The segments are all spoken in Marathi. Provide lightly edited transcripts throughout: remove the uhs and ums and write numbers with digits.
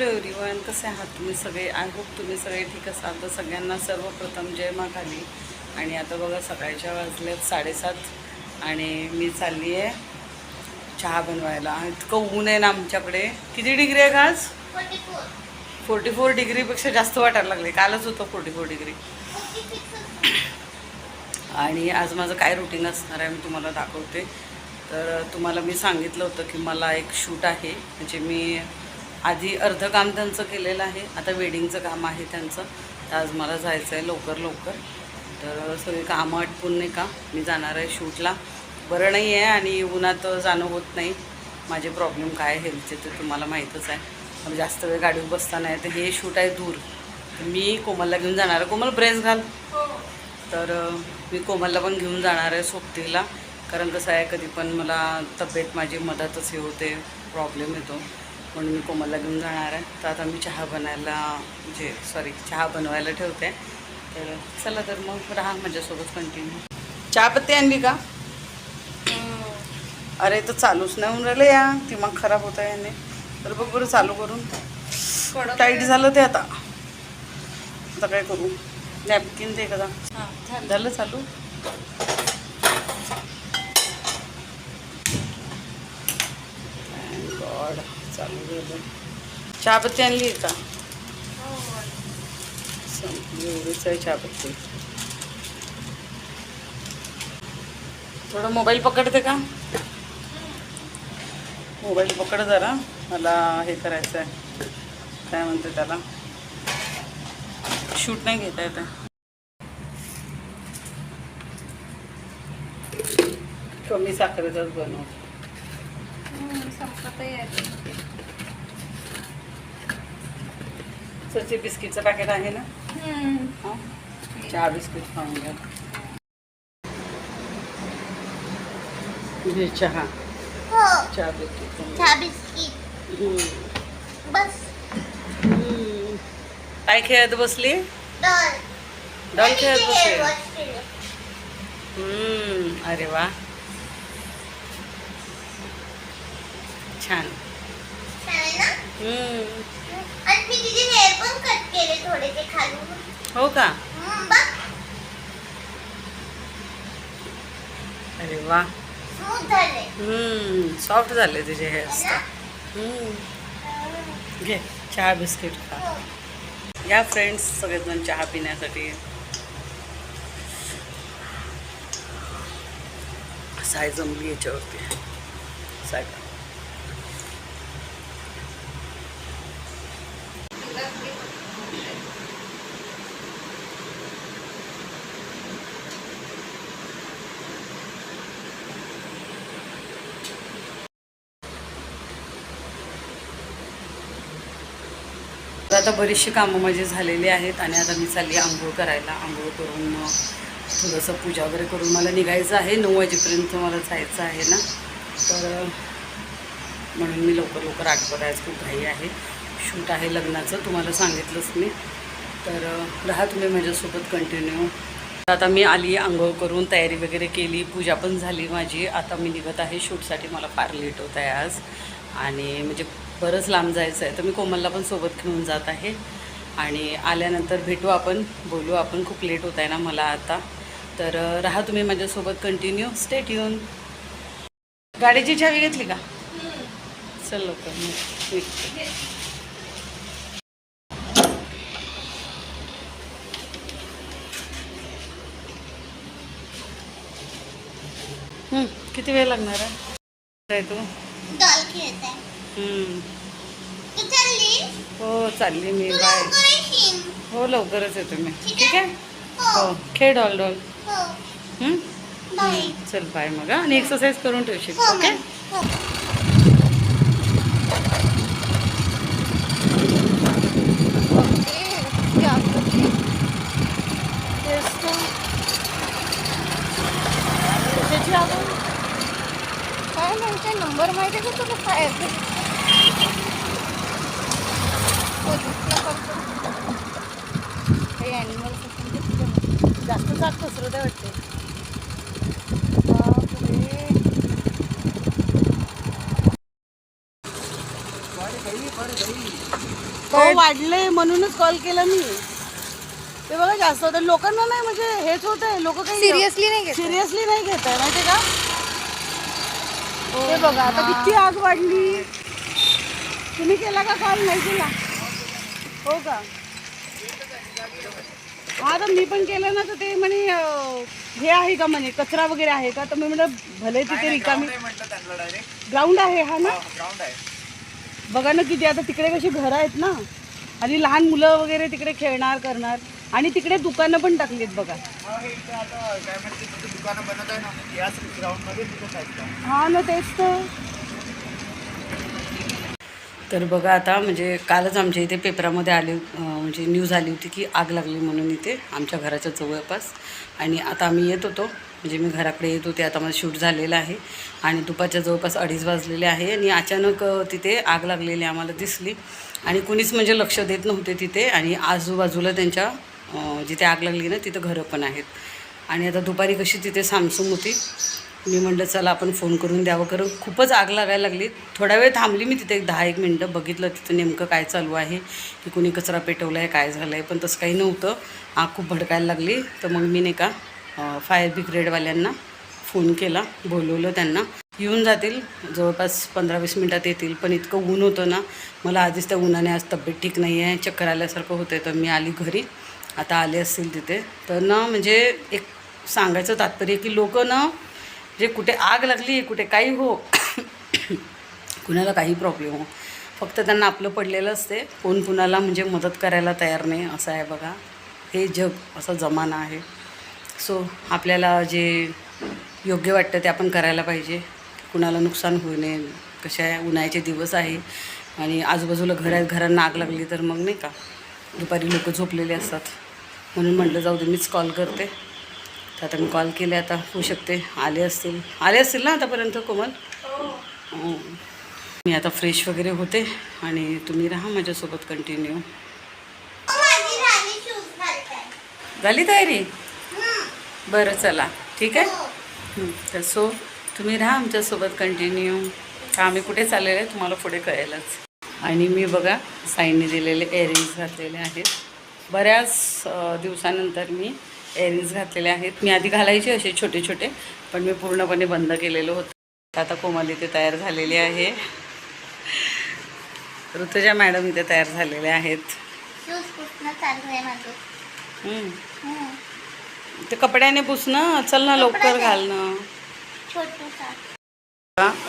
हॅलो एव्हरीवन, कसे आहात तुम्ही सगळे? आय होप तुम्ही सगळे ठीक असाल. तर सगळ्यांना सर्वप्रथम जय मा काली. आणि आता बघा सकाळच्या वाजल्यात 7:30 आणि मी चालली आहे चहा बनवायला. इतकं ऊन आहे ना आमच्याकडे. किती डिग्री आहे का आज? 44 डिग्रीपेक्षा जास्त वाटायला लागले. कालच होतं 44 डिग्री. आणि आज माझं काय रुटीन असणार आहे मी तुम्हाला दाखवते. तर तुम्हाला मी सांगितलं होतं की मला एक शूट आहे, म्हणजे मी आधी अर्धं काम त्यांचं केलेलं आहे, आता वेडिंगचं काम आहे त्यांचं. तर आज मला जायचं आहे लवकर. तर सगळी कामं आटपून नाही का मी जाणार आहे शूटला. बरं नाही आहे आणि उन्हात जाणं होत नाही. माझे प्रॉब्लेम काय हेल्थचे ते तुम्हाला माहीतच आहे. मला जास्त वेळ गाडीवर बसता नाही. तर हे शूट आहे दूर. मी कोमलला घेऊन जाणार आहे. कोमल ब्रेस घाल. तर मी कोमलला पण घेऊन जाणार आहे सोबतीला. कारण कसं आहे, कधी पण मला तब्येत माझी मधातच हे होते, प्रॉब्लेम येतो, म्हणून मी कोमलला घेऊन जाणार आहे. तर आता मी चहा बनवायला ठेवते. तर चला तर मग राहा माझ्यासोबत कंटिन्यू. चहापत्ती आणली का? अरे तर चालूच नाही होऊन राहिलं या. दिमाग खराब होत आहे याने. तर बघ बरं चालू करून. टाईट झालं ते. आता काय करू? नॅपकिन दे का? झालं चालू. गॉड, चालू झालं. चहापत्ती आणली आहे का? संपली. एवढीच आहे चहापत्ती. थोडं मोबाईल पकडते का? मोबाईल पकड जरा. मला हे करायचं आहे, काय म्हणते त्याला, शूट नाही घेता येत आहे. कमी साखरेचाच बनव. सची बिस्किटचं पॅकेट आहे ना? चहा बिस्किट खाऊन घ्या. चहा बिस्किट बस. काय खेळत बसली? डॉल खेळत बसली. अरे वा, छान. हो का? अरे वा, सॉफ्ट झाले तुझे हेअरस्टाईल. घे चहा बिस्किट खा. या फ्रेंड्स सगळेजण चहा पिण्यासाठी. साय जमली याच्यावरती. साय आता बरीचशी कामं माझी झालेली आहेत आणि आता मी चालली आंघोळ करायला. आंघोळ करून थोडंसं पूजा वगैरे करून मला निघायचं आहे. 9 वाजेपर्यंत मला जायचं आहे ना. तर म्हणून मी लवकर आठवत आहे. खूप घाई आहे. शूट आहे लग्नाचं, तुम्हाला सांगितलंच मी. तर राहा तुम्ही माझ्यासोबत कंटिन्यू. आता मी आली आंघोळ करून, तयारी वगैरे केली, पूजा पण झाली माझी. आता मी निघत आहे शूटसाठी. मला फार लेट होत आहे आज आणि म्हणजे बरंच लांब जायचं आहे. तर मी कोमलला पण सोबत घेऊन जात आहे आणि आल्यानंतर भेटू आपण, बोलू आपण. खूप लेट होत आहे ना मला आता. तर राहा तुम्ही माझ्यासोबत कंटिन्यू. Stay tune. गाडीची चावी घेतली का? चल लवकर निघते. किती वेळ लागणार आहे तू? हो चालली मी. बाय. हो लवकरच येतो मी. ठीक आहे. हो खेळ डॉल. चल बाय मग. आणि एक्सरसाइज करून ठेवशील. ओके. काय म्हणते नंबर माहिती आहे का तुला? काय काही ॲनिमल्स जास्त जात पसरत आहे वाटते. हो वाढलंय म्हणूनच कॉल केला मी. ते बघा जास्त होतं लोकांना नाही म्हणजे हेच होत आहे लोक काही सिरियसली नाही घेत. सिरियसली नाही घेत आहे माहिती का. ते बघा आता किती आग वाढली. तुम्ही केला का कॉल? नाही केला हो का. हा तर मी पण केलं ना तर ते म्हणे हे आहे का म्हणे कचरा वगैरे आहे का. तर मी म्हटलं भले तिथे रिकामी ग्राउंड आहे. हा ना बघा ना किती आता तिकडे कशी घरं आहेत ना आणि लहान मुलं वगैरे तिकडे खेळणार करणार आणि तिकडे दुकानं पण टाकलीत बघा. हा ना तेच तर बघा आता म्हणजे कालच आमच्या इथे पेपरामध्ये आले म्हणजे न्यूज आली होती की आग लागली म्हणून इथे आमच्या घराच्या जवळपास. आणि आता आम्ही येत होतो म्हणजे मी घराकडे येत होते. आता माझं शूट झालेलं आहे आणि दुपारच्या जवळपास 2:30 वाजलेले आहे आणि अचानक तिथे आग लागलेली आम्हाला दिसली आणि कुणीच म्हणजे लक्ष देत नव्हते तिथे. आणि आजूबाजूला त्यांच्या जिथे आग लागली ना तिथं घरं पण आहेत. आणि आता दुपारी कशी तिथे सामसूम होती मी म्हटलं चला आपण फोन करून द्यावं कारण खूपच आग लागायला लागली. थोडा वेळ थांबली मी तिथे 10-1 मिनटं बघितलं तिथं नेमकं काय चालू आहे की कुणी कचरा पेटवला आहे काय झालं आहे. पण तसं काही नव्हतं. आग खूप भडकायला लागली. तर मग मी नाही का फायर ब्रिगेडवाल्यांना फोन केला बोलवलं त्यांना. येऊन जातील जवळपास 15-20 मिनटात येतील. पण इतकं ऊन होतं ना मला आधीच त्या उन्हाने आज तब्येत ठीक नाही आहे चक्कर आल्यासारखं होतं आहे. तर मी आली घरी आता आले असतील तिथे. तर ना म्हणजे एक सांगायचं तात्पर्य की लोक ना जे कुठे आग लागली कुठे काही हो कुणाला काही प्रॉब्लेम हो फक्त त्यांना आपलं पडलेलं असते. कोण कुणाला म्हणजे मदत करायला तयार नाही असं आहे बघा. हे जग असा जमाना आहे. सो आपल्याला जे योग्य वाटतं ते आपण करायला पाहिजे. कुणाला नुकसान होऊ नये. कशा आहे उन्हाळ्याचे दिवस आहे आणि आजूबाजूला घरांना आग लागली तर मग नाही का दुपारी लोक झोपलेले असतात म्हणून म्हटलं जाऊ दे मीच कॉल करते. तर आता मी कॉल केले आता होऊ शकते आले असतील ना आतापर्यंत कोमल. मी आता फ्रेश वगैरे होते आणि तुम्ही राहा माझ्यासोबत कंटिन्यू. झाली तयारी बरं चला ठीक आहे. तर सो तुम्ही राहा आमच्यासोबत कंटिन्यू. आम्ही कुठे चाललेले आहे तुम्हाला पुढे कळेलच. आणि मी बघा साईने दिलेले एअरिंग्स घातलेले आहेत. बऱ्याच दिवसानंतर मी एअरिंग्स घातलेले आहेत. मी आधी घालायचे असे छोटे छोटे पण मी पूर्णपणे बंद केलेलं होतं. आता कोमल इथे तयार झालेली आहे. ऋतुजा मॅडम इथे तयार झालेले आहेत. ते कपड्याने पुसणं चल ना लवकर घालणं.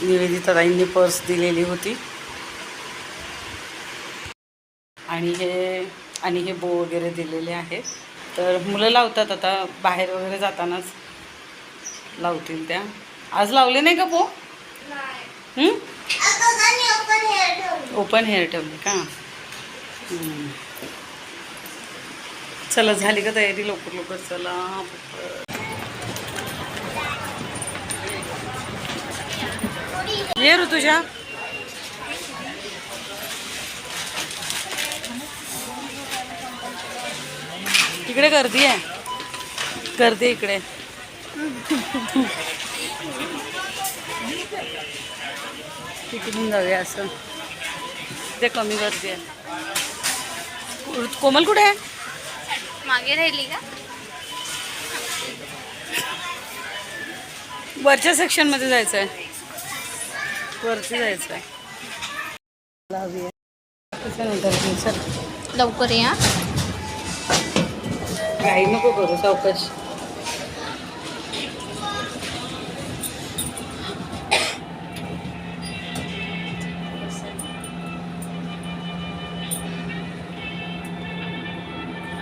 निवेदिता ताईंनी पर्स दिलेली होती आणि हे बो वगैरे दिलेले आहेत. तर मुलं लावतात आता बाहेर वगैरे जातानाच लावतील त्या. आज लावले नाही का बो? ओपन हेअर ठेवले का? चला झाली का तयारी? लवकर लवकर चला. ये ऋतुजा. इकडे गर्दी आहे इकडे. तिकडून जाऊया असं. ते कमी गर्दी आहे. कोमल कुठे आहे? मागे राहिली का? वरच्या सेक्शनमध्ये जायचं आहे. वरती जायचं आहे. लवकर या. काही नको करू सावकाश.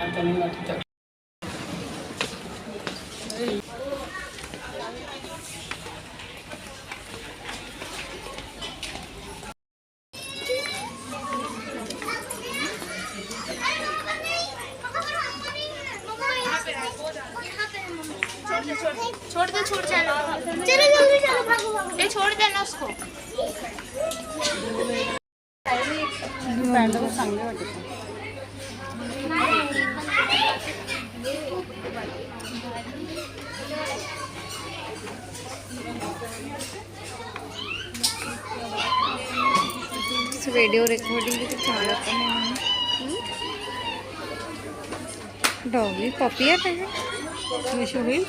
आता मी वाटतं छोड़ दे चलो जल्दी चलो भागो ये छोड़ देना उसको. चांगले वाटत. व्हिडिओ रेकॉर्डिंग किती चालत आहे. डॉगी पपी आहे का होईल.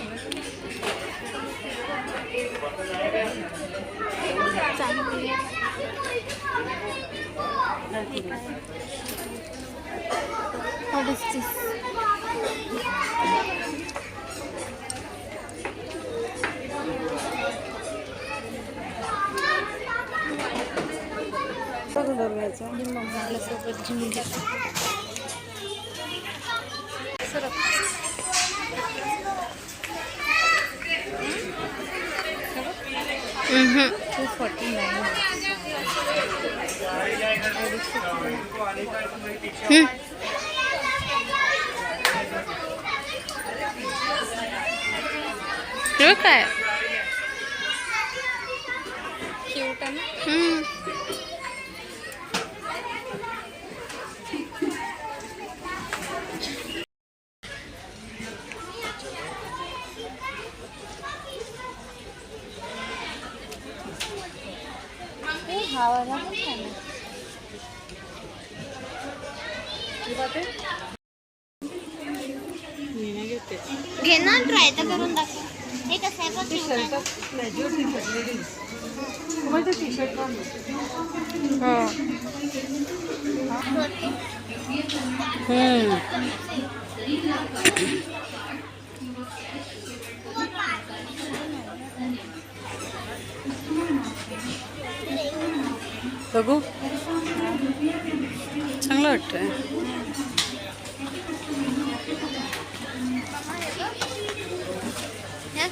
What is this? मम्माला सोबत घेऊन घेतो. काय क्यूट आहे ना. घे ना, ट्राय तर करून दाखव. हे कसं आहे बघ. बघू चांगलं वाटतंय.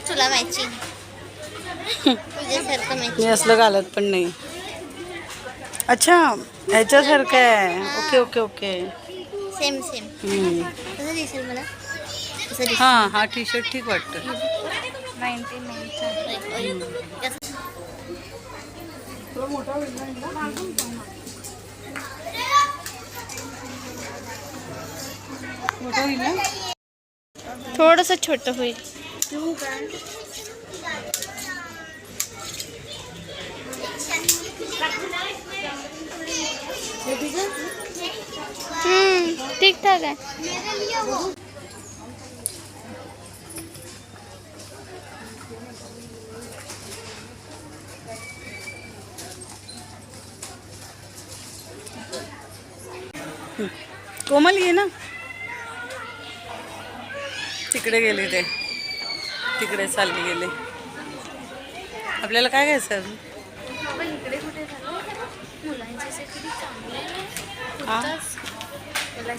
तुला मॅचिंग तुझ्यासारखं मी मॅचिंग. असलं घालत पण नाही. अच्छा ह्याच्यासारखं आहे. Okay okay okay. Same same. कसं दिसेल मला? कसं दिसेल? हां हा टी शर्ट ठीक वाटतं. 99. मोठा होईल ना. थोडंसं छोटं होईल. ठीक ठाक आहे. कोमल ये ना. तिकडे गेले ते. तिकडे चालले गेले. आपल्याला काय घ्यायचं?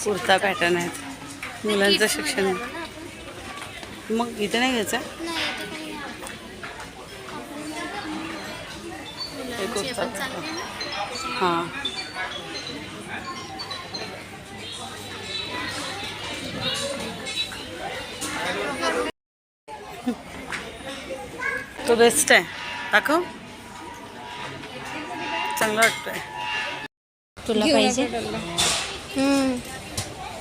कुर्ता पॅटर्न आहेत. मुलांचं शिक्षण आहे. मग इथे नाही घ्यायचं. कुर्ता हां. तो बेस्ट आहे. दाखव. चांगला वाटतोय. तुला पाहिजे?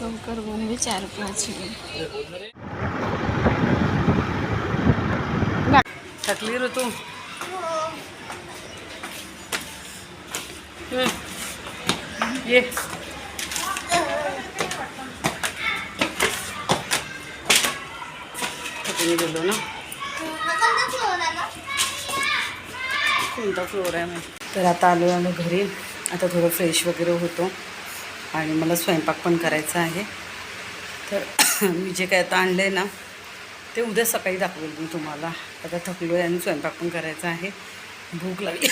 लवकर बोंबे 4-5 थकली रे तू. ये थकली गेलो ना. कोणता फ्लोर आहे मग. तर आता आलो आम्ही घरी. आता थोडं फ्रेश वगैरे होतो आणि मला स्वयंपाक पण करायचा आहे. तर मी जे काय आता आणलं आहे ना ते उद्या सकाळी दाखवेल मी तुम्हाला. आता थकलो आहे आणि स्वयंपाक पण करायचा आहे. भूक लागली.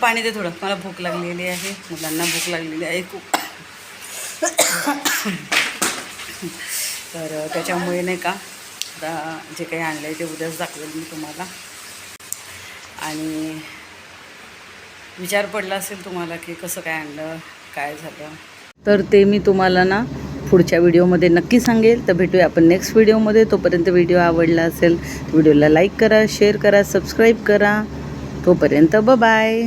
पाणी दे थोडं. मला भूक लागलेली आहे. मुलांना भूक लागलेली आहे खूप. तर त्याच्यामुळे नाही का आता जे काही आणलं आहे ते उद्याच दाखवेल मी तुम्हाला. आणि विचार पडला असेल तुम्हाला की कसं काय आणलं, काय झालं, तर ते मी तुम्हाला ना पुढच्या व्हिडिओमध्ये नक्की सांगेल. तर भेटूया आपण नेक्स्ट व्हिडिओमध्ये. तोपर्यंत व्हिडिओ आवडला असेल व्हिडिओला लाईक करा, शेअर करा, सबस्क्राईब करा. तोपर्यंत बाय.